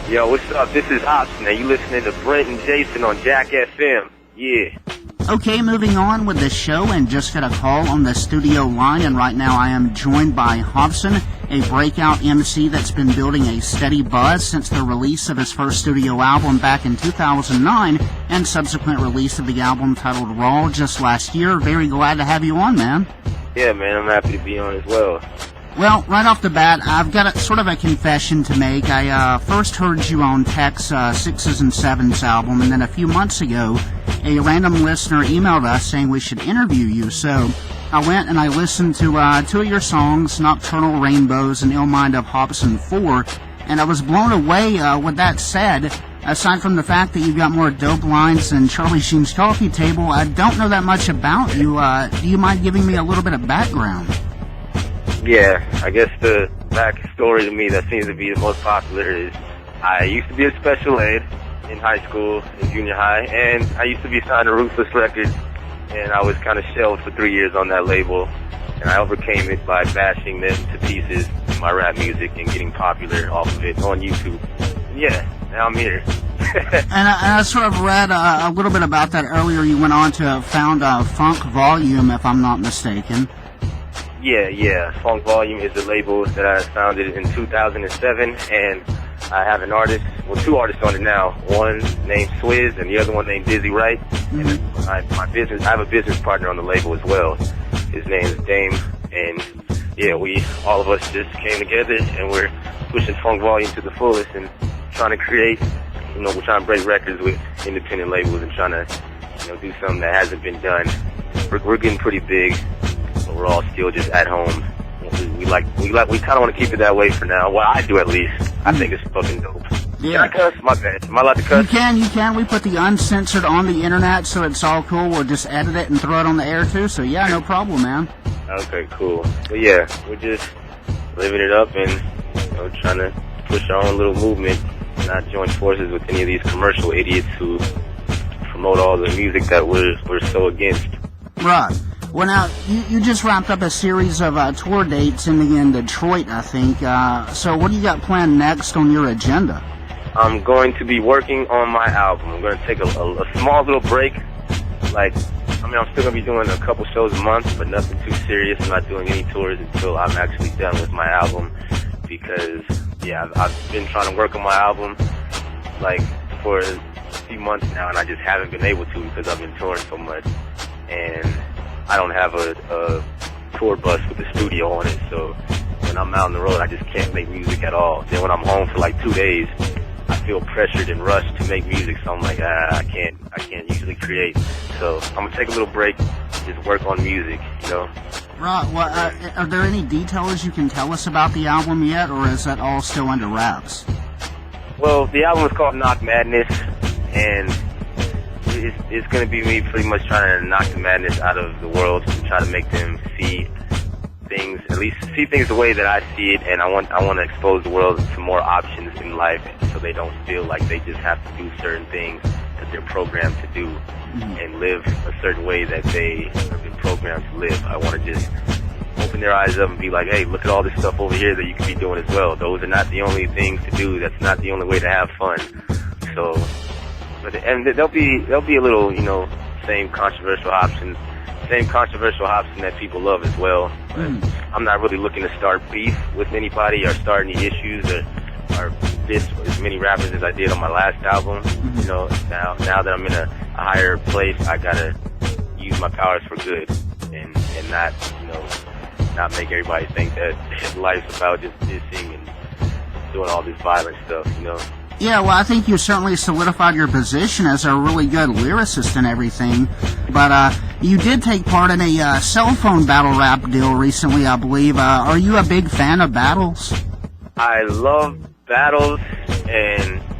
Yo, what's up? This is Hopsin, and you listening to Brent and Jason on Jack FM. Yeah. Okay, moving on with the show, and just got a call on the studio line, and right now I am joined by Hopsin, a breakout MC that's been building a steady buzz since the release of his first studio album back in 2009, and subsequent release of the album titled Raw just last year. Very glad to have you on, man. Yeah, man, I'm happy to be on as well. Well, right off the bat, I've got sort of a confession to make. I first heard you on Tech's Sixes and Sevens album, and then a few months ago, a random listener emailed us saying we should interview you. So I went and I listened to two of your songs, Nocturnal Rainbows and Ill Mind of Hopsin 4, and I was blown away. With that said, aside from the fact that you've got more dope lines than Charlie Sheen's coffee table, I don't know that much about you. Do you mind giving me a little bit of background? Yeah, I guess the backstory to me that seems to be the most popular is I used to be a special ed in high school, in junior high, and I used to be signed to Ruthless Records, and I was kind of shelved for 3 years on that label, and I overcame it by bashing them to pieces in my rap music and getting popular off of it on YouTube. Yeah, now I'm here. And I sort of read a little bit about that earlier. You went on to found Funk Volume, if I'm not mistaken. Yeah. Funk Volume is the label that I founded in 2007, and I have an artist, well, two artists on it now. One named Swizz and the other one named Dizzy Wright. And I have a business partner on the label as well. His name is Dame, and yeah, all of us just came together and we're pushing Funk Volume to the fullest and trying to create, we're trying to break records with independent labels and trying to, do something that hasn't been done. We're getting pretty big. We're all still just at home. We kind of want to keep it that way for now. Well, I do at least. I think it's fucking dope. Yeah. Can I cuss? My bad. Am I allowed to cuss? You can. We put the uncensored on the internet, so it's all cool. We'll just edit it and throw it on the air too. So yeah, no problem, man. Okay, cool. But yeah, we're just living it up and trying to push our own little movement, not join forces with any of these commercial idiots who promote all the music that we're so against. Right. Well, now, you just wrapped up a series of tour dates ending in Detroit, I think. So what do you got planned next on your agenda? I'm going to be working on my album. I'm going to take a small little break. I'm still going to be doing a couple shows a month, but nothing too serious. I'm not doing any tours until I'm actually done with my album because, yeah, I've been trying to work on my album, for a few months now, and I just haven't been able to because I've been touring so much. And I don't have a tour bus with a studio on it, so when I'm out on the road, I just can't make music at all. Then when I'm home for 2 days, I feel pressured and rushed to make music, so I'm like, I can't usually create. So I'm gonna take a little break, just work on music, Right. Well, are there any details you can tell us about the album yet, or is that all still under wraps? Well, the album is called Knock Madness, and it's going to be me pretty much trying to knock the madness out of the world and try to make them see things the way that I see it, and I want to expose the world to more options in life so they don't feel like they just have to do certain things that they're programmed to do and live a certain way that they have been programmed to live. I want to just open their eyes up and be like, hey, look at all this stuff over here that you can be doing as well. Those are not the only things to do. That's not the only way to have fun. So... And there'll be a little, same controversial Hopsin that people love as well. But I'm not really looking to start beef with anybody or start any issues or diss as many rappers as I did on my last album. Now that I'm in a higher place, I gotta use my powers for good and not, not make everybody think that life's about just dissing and doing all this violent stuff, Yeah, well, I think you certainly solidified your position as a really good lyricist and everything, but you did take part in a cell phone battle rap deal recently, I believe. Are you a big fan of battles? I love battles,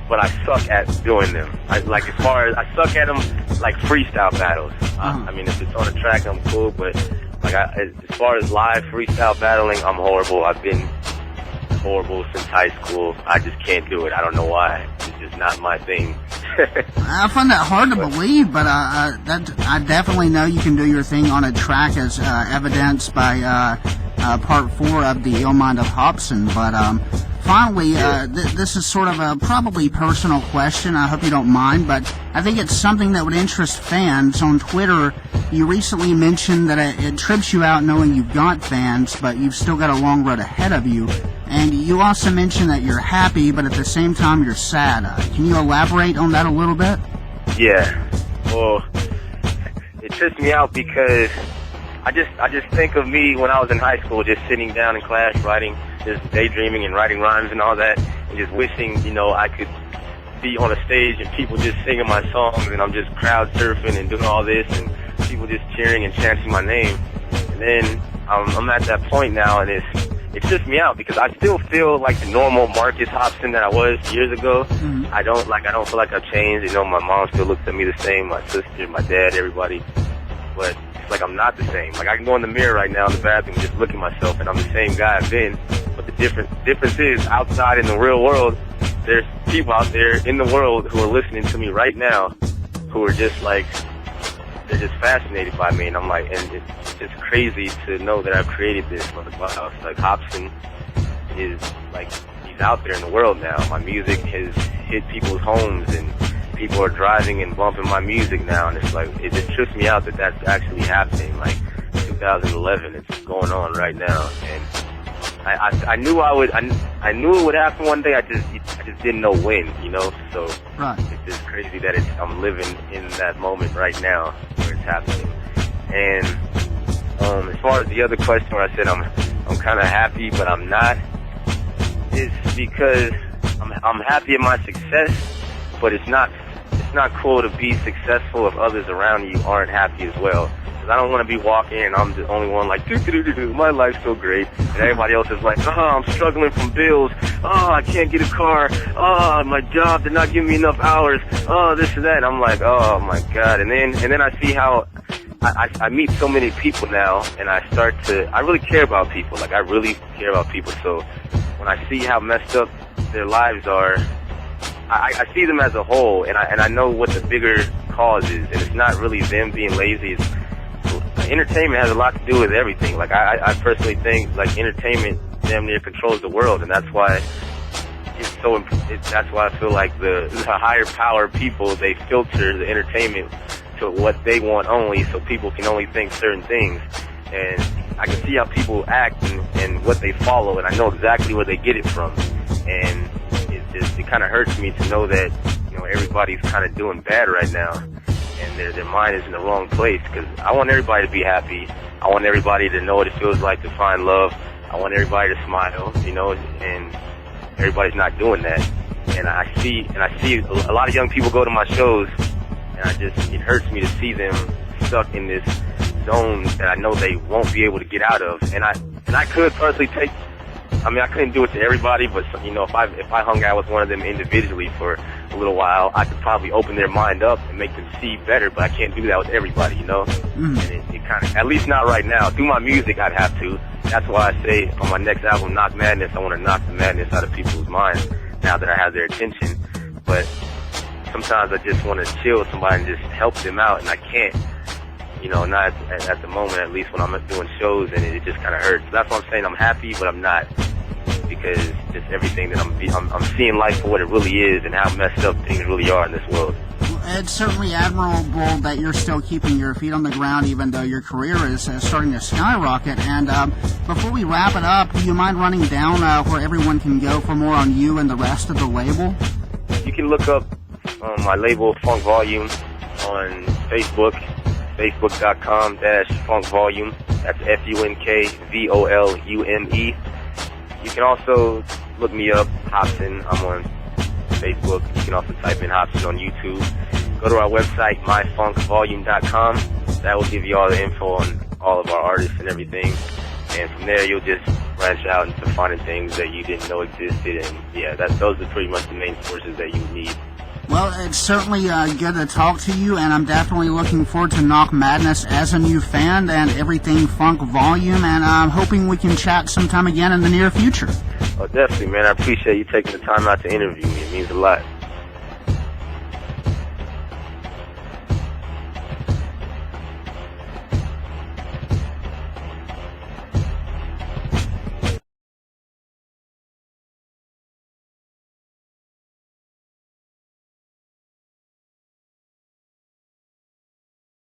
but I suck at doing them. I suck at them like freestyle battles. If it's on a track, I'm cool, but as far as live freestyle battling, I'm horrible. I've been horrible since high school. I just can't do it. I don't know why. It's just not my thing. I find that hard to believe, but I definitely know you can do your thing on a track, as evidenced by part 4 of the Ill Mind of Hopsin. But finally, this is sort of a probably personal question. I hope you don't mind, but I think it's something that would interest fans. On Twitter, you recently mentioned that it trips you out knowing you've got fans, but you've still got a long road ahead of you. And you also mentioned that you're happy, but at the same time you're sad. Can you elaborate on that a little bit? Yeah. Well, it trips me out because I just think of me when I was in high school, just sitting down in class just daydreaming and writing rhymes and all that, and just wishing, I could be on a stage and people just singing my songs, and I'm just crowd surfing and doing all this, and people just cheering and chanting my name. And then I'm at that point now, and it trips me out because I still feel like the normal Marcus Hopsin that I was years ago. Mm-hmm. I don't feel like I've changed. My mom still looks at me the same, my sister, my dad, everybody. But it's like I'm not the same. Like I can go in the mirror right now in the bathroom and just look at myself, and I'm the same guy I've been. But the difference is outside in the real world, there's people out there in the world who are listening to me right now, who are just like, they're just fascinated by me, and I'm like, and it's just crazy to know that I've created this. Like Hopsin is like, he's out there in the world now. My music has hit people's homes, and people are driving and bumping my music now, and it's like, it just trips me out that that's actually happening. Like 2011, it's going on right now, and I knew I knew it would happen one day. I just didn't know when, So right. It's just crazy that I'm living in that moment right now where it's happening. And as far as the other question where I said I'm kind of happy but I'm not, it's because I'm happy at my success, but it's not cool to be successful if others around you aren't happy as well. I don't want to be walking and I'm the only one like, my life's so great. And everybody else is like, I'm struggling from bills. I can't get a car. My job did not give me enough hours. This and that. And I'm like, oh my God. And then I see how I meet so many people now, and I really care about people. Like I really care about people. So when I see how messed up their lives are, I see them as a whole, and I know what the bigger cause is. And it's not really them being lazy. Entertainment has a lot to do with everything. Like I personally think like entertainment damn near controls the world, and that's why that's why I feel like the higher power people, they filter the entertainment to what they want only, so people can only think certain things. And I can see how people act and what they follow, and I know exactly where they get it from. And it kind of hurts me to know that everybody's kind of doing bad right now, and their mind is in the wrong place, because I want everybody to be happy. I want everybody to know what it feels like to find love. I want everybody to smile, and everybody's not doing that. And I see a lot of young people go to my shows, and it hurts me to see them stuck in this zone that I know they won't be able to get out of. And I could personally I couldn't do it to everybody, but if I hung out with one of them individually for a little while, I could probably open their mind up and make them see better. But I can't do that with everybody, And it kind of, at least not right now. Through my music, I'd have to. That's why I say on my next album, Knock Madness, I want to knock the madness out of people's minds now that I have their attention. But sometimes I just want to chill with somebody and just help them out, and I can't. Not at the moment, at least when I'm doing shows, and it just kind of hurts. That's why I'm saying I'm happy, but I'm not, because just everything that I'm seeing life for what it really is, and how messed up things really are in this world. It's certainly admirable that you're still keeping your feet on the ground, even though your career is starting to skyrocket. And before we wrap it up, do you mind running down where everyone can go for more on you and the rest of the label? You can look up my label, Funk Volume, on Facebook. Facebook.com/Funk Volume. That's FUNKVOLUME. You can also look me up, Hopsin. I'm on Facebook. You can also type in Hopsin on YouTube. Go to our website, myfunkvolume.com. That will give you all the info on all of our artists and everything. And from there, you'll just branch out into finding things that you didn't know existed. And yeah, those are pretty much the main sources that you need. Well, it's certainly good to talk to you, and I'm definitely looking forward to Knock Madness as a new fan and everything Funk Volume, and I'm hoping we can chat sometime again in the near future. Oh, definitely, man. I appreciate you taking the time out to interview me. It means a lot.